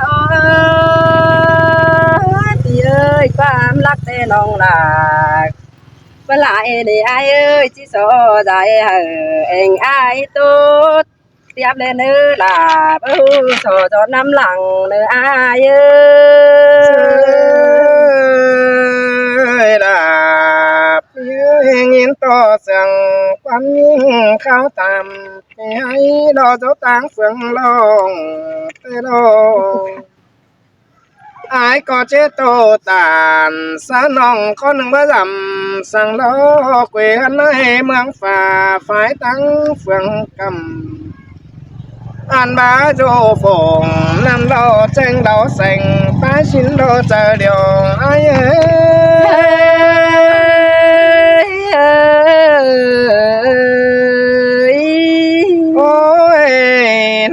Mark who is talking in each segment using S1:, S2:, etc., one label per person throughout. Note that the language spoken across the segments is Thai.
S1: โอ้ยพี่เอ้ยความรักแต่น้องหลากเวลาเอเดไอเอ้ยที่โซใจเองไอตูดเตียบเลยเนื้อหลาบโซจอน้ำหลังเนื้อไอเอ้
S2: ยดาบเงินต่อเสียงควันยิ่งเข้าตามให้ดอเจ้าต่างเฟืองลงเตโลอายก็เจโตตานสาน้องคนหนึ่งบ่ลำสั่งโลกเวหันให้เมืองฝ่าฝ่ายตั้งเฟืองกำอันบาโจฝงนำเราเจ้งเราเซ็งป้าชินเราเจอเดียวไอ้เอ้
S1: ย
S2: โอ้ย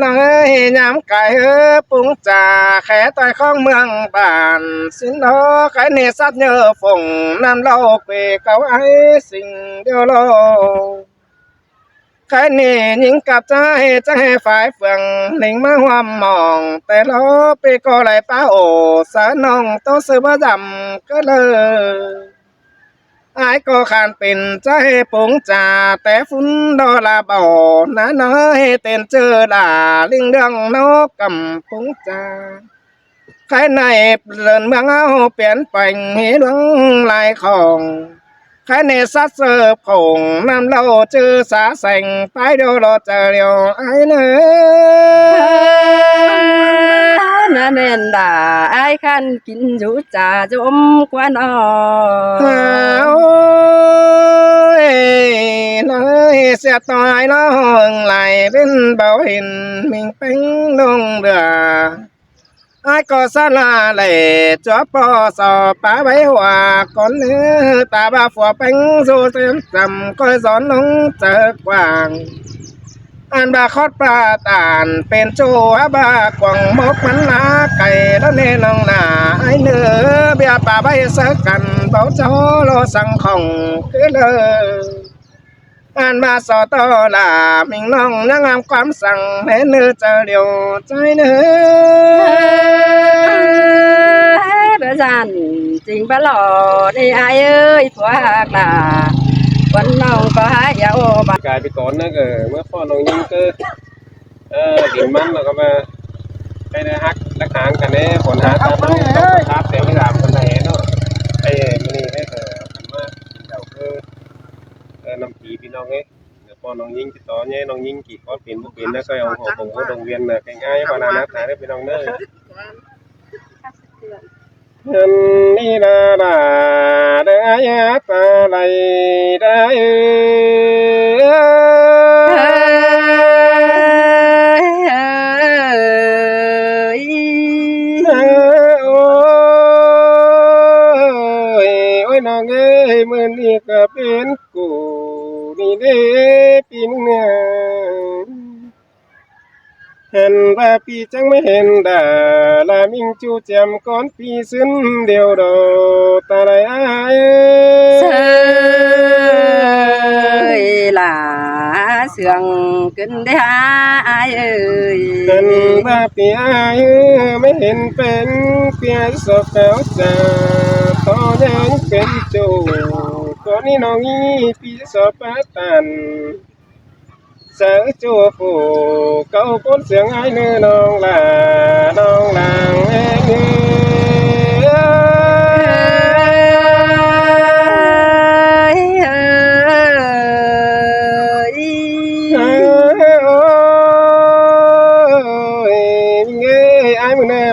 S2: นางเอ้ยยามไก่ปุ้งจ่าแค่ต่อยของเมืองบ้านสินโลไก่เนสัตเนื้อฝงนำเราเกวเก่าไอ้สิ่งเดียวโลใครนี่ยิงกับใจฝ่ายเฟืองหลิงมาความมองแต่ล้อไปก็ไหลป้าโอสาน้องโตซื้อมาดำก็เลยไอ้ก็ขานเป็นใจปุงจ่าแต่ฟุ้นดอลาเบาน้าน้อยเต้นเจอด่าลิงเรื่องนกกำปุงจ่าใครในเลินเมืองเอาเปลี่ยนไปเหลืองลายของใครในซัดเสิร์ฟของน้ำเราเจอสาแสงไปเดียวเราเจอเดียวไอ้เนื้
S1: นั่นเองด่าไอ้ขันกินจูจ่าจมกว่านอ
S2: โอ้ยน้อยเสียต่อยน้องไหลเป็นเบาหินมิงเป็งลงเรือไอ้ก็สลาเลยจอบปอสอบป้าใบหัวก่อนเนื้อตาบ้าฝัวเป็งสู้เต็มจำก็สอนน้องเจอกว่างอันบาคอดปลาตานเป็นโจอาบากว่างมกมันนาไก่แล้วเนน้องหนาไอเนื้อเบียป่าใบเสกันเบาเจ้าโลสังของคือเลยอันมาสอตอลามิงน้องนางงามความสั่งแม่เนื้อเจอเดียวใจเนื้
S1: เบอร์จันจริงปะหล่อนี่ไอ้เอ้ยผัวหักด่าวันน้องก็หายาโอบะ
S3: กลายไปก่อนนะเมื่อพ่อน้องยิงก็ดินมันแล้วก็มาไปนะฮักนักหางกันเนี่ยผลหาตามน้องต้องทับเสียงที่รามคนไหนเนาะไอ้มันนี่ให้มันว่าเดี๋ยวคือนำผีพี่น้องเอ้พ่อน้องยิงติดต่อเนี่ยน้องยิงกี่ข้อเป็นผู้เป็นนะก็เอาหัวผมก็ดงเวียนนะง่ายๆบานานัดหาได้พี่น้องเน้อนี่นาดาได้ตาไหลได้น้องเอ้ยมือนี้ก็เป็นกูนี่เด้ปีมึงเนี่ยเห็นว่าปีจังไม่เห็นดาลามิงจูแจมก้อนปีซึ้นเดียวดอตาไหลอ้าย
S1: เสยหลาเสืองขึ้นได้หาไอ้เอ้ย
S2: เห็นว่าปีอ้ายไม่เห็นเป็นปีไอ้สอบแก้วจ่าต่อยังเป็นจูก่อนนี้น้องนี้ปีสอบปะตันเสือจูฟูเก้าก้นเสียงไอ้เนื้อน้องลาน้องลางเอ้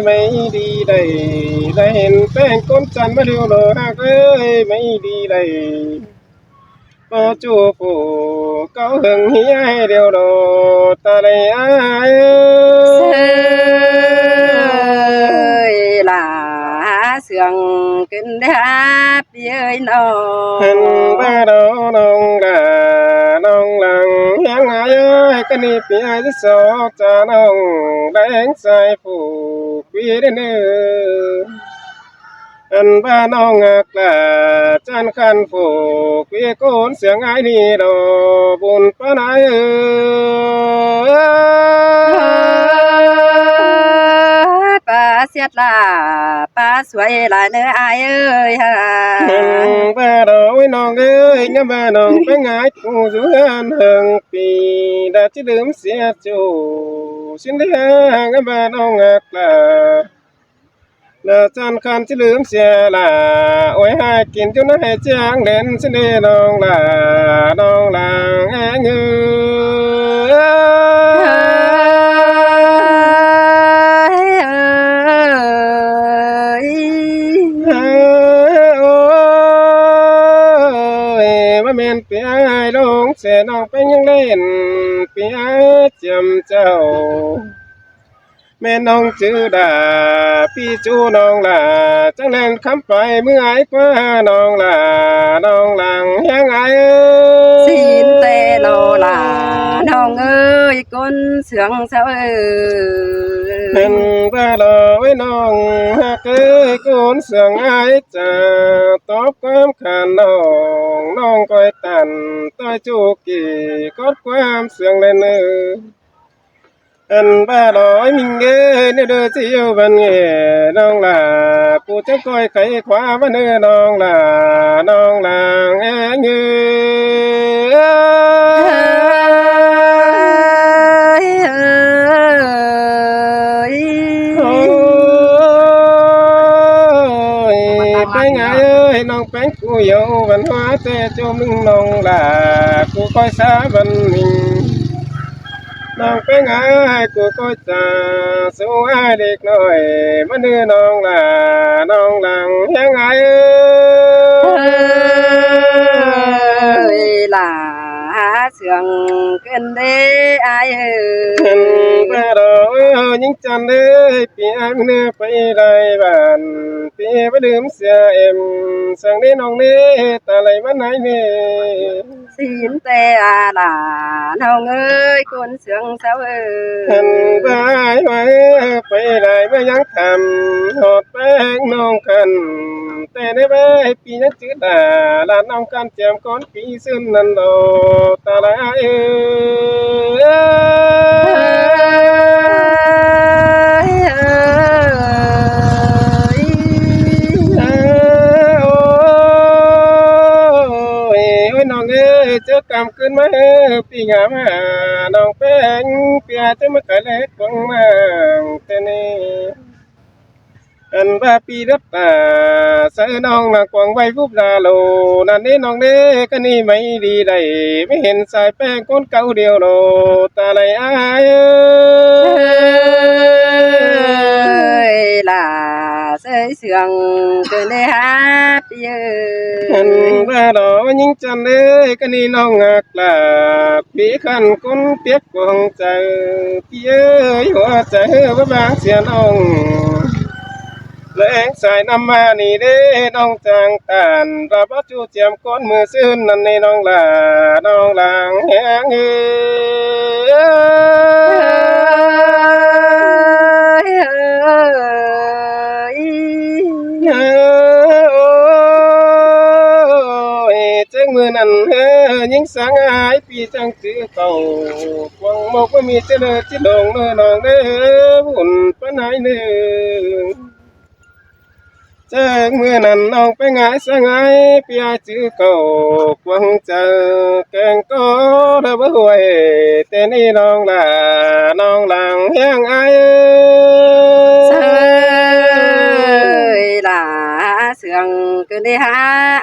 S2: ไม่ดีได้เห็นแป้งก้นจันมาเร็วหรอฮักเอ้ยไม่ดีได้พอจูฟูเก้าหึงเฮียเดียวดอตาเลยอ้าย
S1: หลาเสืองขึ้นได้หาพี่เอ้ยน้อง
S2: เห็นบ้าดอน้องดาน้องหลังยังไงเอ้ยกันนี่ปีไอ้ที่สอจาน้องแดงใจผูกวีได้เนื้ออันบ้าน้องอักลาจันคันผูกวีโกนเสียงไอ้นี่ดอบุญปะนาย
S1: ปา เสียดลาป้าสวยหลายเนื้ออายเอ้ยฮะ
S3: บ้าดอกน้องเอ้ยงั้นบ้าน้องไปงายกูสู่งานเฮิงปีดาที่ลืมเสียจูสินเดียงั้นบ้าน้องอักลาแล้วจันคันที่ลืมเสียลาโอ้ยหากินจนให้จางเด่นสินเดียน้องลาน้องลางแงเงืโอ้ยว่าแม่นเปียลงเสียน้องไปยังเล่นเปียจำเจ้าแม่น้องจือดาพี่จูน้องลาจังแลนคำไปเมื่อไอ้กว่าน้องลาน้องหลังยังไง
S1: สินเตโลลาน้องเอ้ยก้นเสืองเสาเอ้
S3: เป็
S1: ย
S3: นบ้าลอไว้น้องหากเอ้ยโกนเสียงไอ้จ่าตอบความขานน้องน้องก้อยตันต้อยจูกี่กดความเสียงเลยเนื้ออันบ้าลอยมิงเอ้ยเนื้อเดือดเสียวบันเง่น้องลากูจะก้อยไขขวาบันเนื้อน้องลาน้องลางแงเงโอ้ยไปไงเอ้ยน้องแป้งกูอยู่บันหัวแต่โจมึงน้องลากูก้อยสาบันมิงน้องไปไงกูก็จะสู้ไอ้เด็กน้อยมันเดือน้องลาน้องหลังยังไง
S1: ลาเสืองเกินเด้อายเอ้
S3: เห็น
S1: ย
S3: แม่ดอกยิ่งจันเลยปีไอ้เนื้อไปได้บ้านปีไปดื่มเสียเอ็มสั่งได้น้องเน่ตาไหลมันไหนเน่
S1: สินเตอาลาน้องเอ้ยคนเสืองเสาเอ้
S3: เห็น
S1: ย
S3: ไปไว้ไปได้ไม่ยังทำหอดแป้งน้องกันแต่ได้ไปปีนักจืดดาลานน้องกันเจียมก้อนปีซึ่งนันโดตาละเอ้โอ้ยน้องเอ้ยเจ้ากำขึ้นมาปีงามน้องแป้งเปียจะมาไกลเล็กกวงมางแต่นี่ อันว่าปีรับตาเสือน้องละกวางไว้รูปดาโลนั่นนี่น้องเด้ก็นี่ไม่ดีได้ไม่เห็นสายแป้งคนเก่าเดียวโลตาไหลอาย
S1: ลาเสยเสืองเกินได้ฮะเย้
S3: อันว่าดอยิ่งจันเด้ก็นี่น้องหักลาปีขันคนเปียกกวงใจพี่เอ้ยหัวใจว่าบางเสียน้องแรงสายน้ำมานี่เด้น้องจางตานรับว่าจูเจียมก้นมือซื่นนั่นในน้องลาน้องลางแหงโอ้ยเจ้ามือนั่นยิ่งสังหายปีจังจื้อเก่าควังโมกว่ามีเจริญจิตดงเนื้อน้องเด้อบุญปานไหนเนื้อ เจ้าเมื่อนั้นน้องไปงายสงายเปียจื้อเก่ากวางเจอแกงก็ได้บ่ห่วยแต่นี่น้องลาน้องหลังเฮียงไอ
S1: เสยลาเสืองเกินได้ฮะ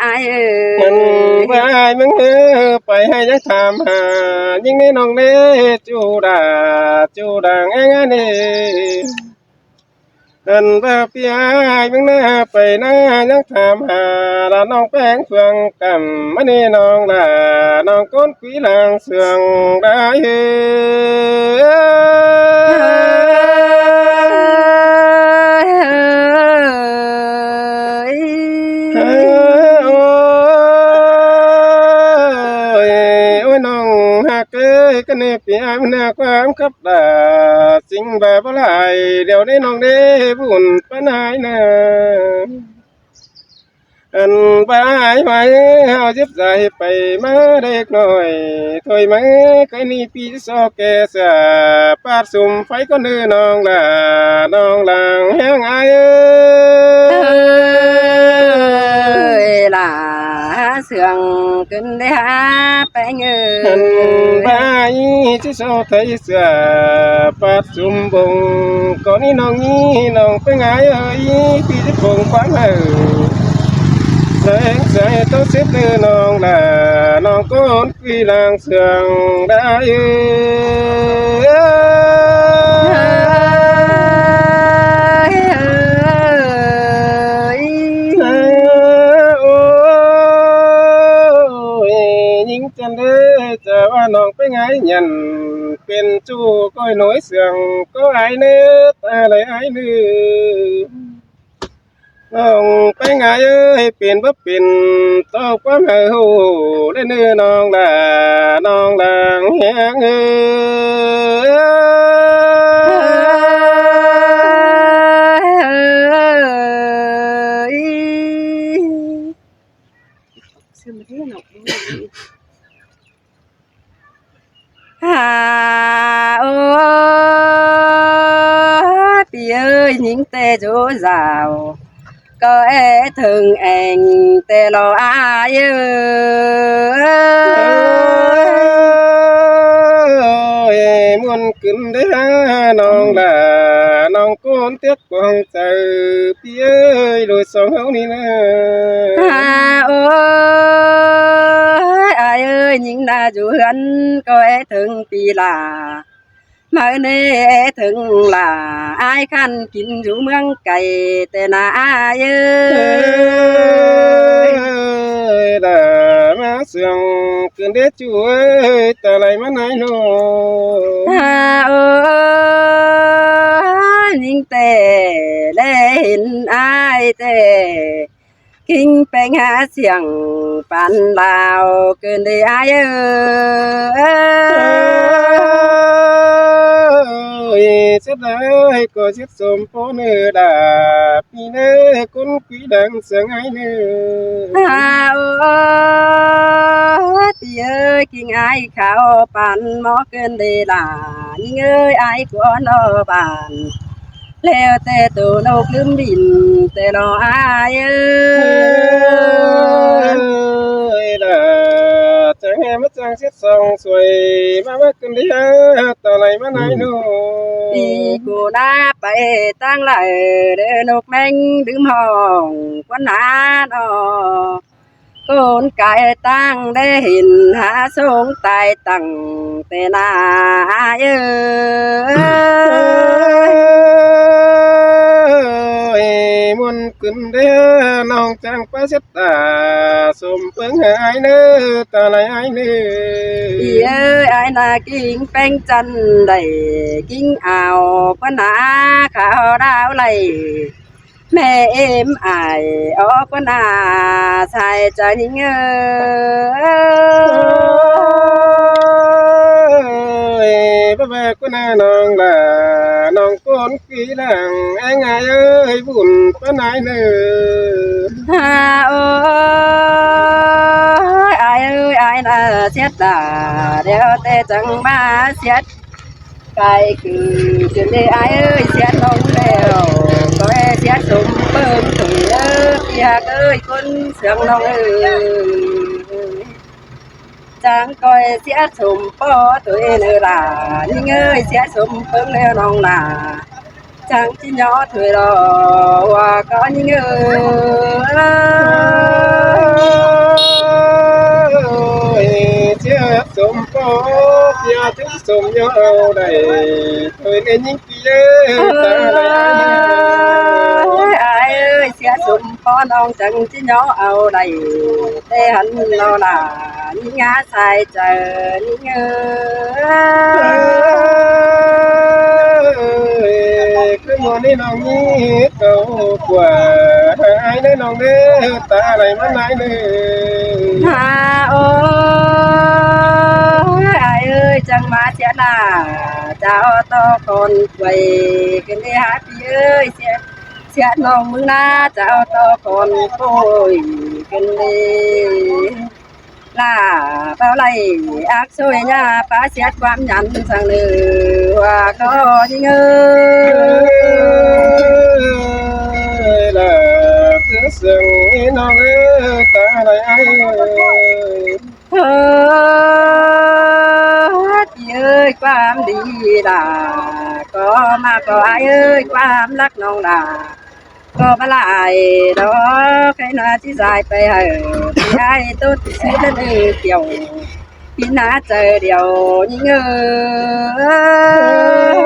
S1: อายเอ้
S3: มัน
S1: ย
S3: ไปมึงไปให้ยักถามหายิ่งนี่น้องเล่จูดาจูดังเองนี่อันว่าพี่อายมึงหน้าไปหน้ายังถามหาละน้องแป้งเฟืองกำมันนี่น้องลาน้องก้นกุยลางเสืองได้โอ้ยน้องหักเอ้ยก็เนี่ยพี่อายมันหน้าความขับดาสิ่งแบบอะไรเดี๋ยวได้น้องได้บุญปานายนะ อันบายไหมเฮาเจ็บใจไปมาเด็กน้อยถอยมาเคยนี่ปีซอแกเสือปาดสุ่มไฟก็นื้อน้องล่ะน้องหลังแห้งอาย
S1: เอ้ยล่ะเสื่องขึ้นได้หาแป้งเอ้
S3: อัน
S1: ย
S3: บายที่ซอไทยเสือปาดสุ่มบงก่อนนี้น้องไปไงเอ้ยปีที่ปงควันเอ้ยแสงใจต้องเสียบเนื้อน้องล่ะน้องก้นปีลางเสืองได้เอ้ย โอ้ยยิงจันเลยจะว่าน้องไปไงยันเป็นจู้ก้อยน้อยเสียงก็ไอเนื้ออะไรไอเนื้อน้องไปไงเอ้ยเปลี่ยนบ่เป็นตอบความเฮาได้เนื้อน้องล่ะน้องล่างแหงเอ้ย
S1: Sư mà thế nào cũng vậy. À ô tì ơi những tê chỗ rào có e thường anh tê lo ai
S3: ơi muốn kính đấy non là non con tiếc quang trời phía ơi đôi sóng hấu đi nè
S1: à ôi ai ơi những na chủ hắn có e thường tì là mà nê e thường là ai khăn kín chủ mương cày tê na ai ơi
S3: là má sương kính đấy chú ơi ta lại má này nô
S1: à ơi những tê lên ai tê kinh bèn hạ xiềng pan lao cơn đi ai
S3: ơi chết ơi có chết sớm phố nữa đà pi nè con quý đang sáng ai nữa
S1: à ơi thì ơi kinh ai khao pan mó cơn đi là nhưng ơi ai của nó bàn leo tê tù nâu cướm đìn tê lo ai
S3: ơi là chẳng em mất chẳng chết xong xuôi mà mất cơn đi tao lại mà này nữa
S1: đi cô đã phải tăng lại để nộp mình đứng hòn quán ná đó con cái tăng để hình hạ xuống tay tặng tê na ơi
S3: muốn cơn đi nong chẳng phải chết ta xôm phấn ai nữa ta lại ai nữa
S1: đi ơi ai là kinh bánh chân đầy kinh ảo quán ná khảo đau lầy mẹ em ai ở con à sai cho những
S3: ơi bà bà con à non là non con kỹ làng anh ai ơi buồn con ai nữa
S1: à ơi ai là xét là đeo tê chẳng ba xét cái cứ chuyện đi ai ơi xét nông lèo có e xét súng bơm thủy ơi ơi con sương nông ơi chẳng coi xét súng po tuổi nữa là nhưng ơi xét súng bơm leo nông là chẳng chỉ nhỏ tuổi đó và có những
S3: ơi chia sum po chia thức sum nhau đầy tôi nên những kia ta lại
S1: ai ơi xe sum po non chẳng chỉ nhỏ ao đầy tê hắn lo là những ngã sai chờ những
S3: cứ muốn đi lòng nhí cầu quả ai đấy lòng đấy ta lại mất ai đấy
S1: à ôi ai ơi chẳng mà sẽ là chào to con quầy cái này happy ơi สียน้องมึงนะจะเอาต่อคนโอ้ยกันดีลาเปล่าไรอักสวยญาป้าเสียความยันสั่งเนื้อว่าก็ยิ่ง
S3: là cứ sừng nó ta lại ai
S1: เฮ้ยเอ้ยความดีล่ะก็มาก็อายเอ้ยความรักน้องล่ะก็มาลายดอกให้นาที่สายไปให้ที่ไอ้ตุ๊ดสีนั่นเองเกี่ยวพี่นาเจอเดียวยิ่งเอ้ย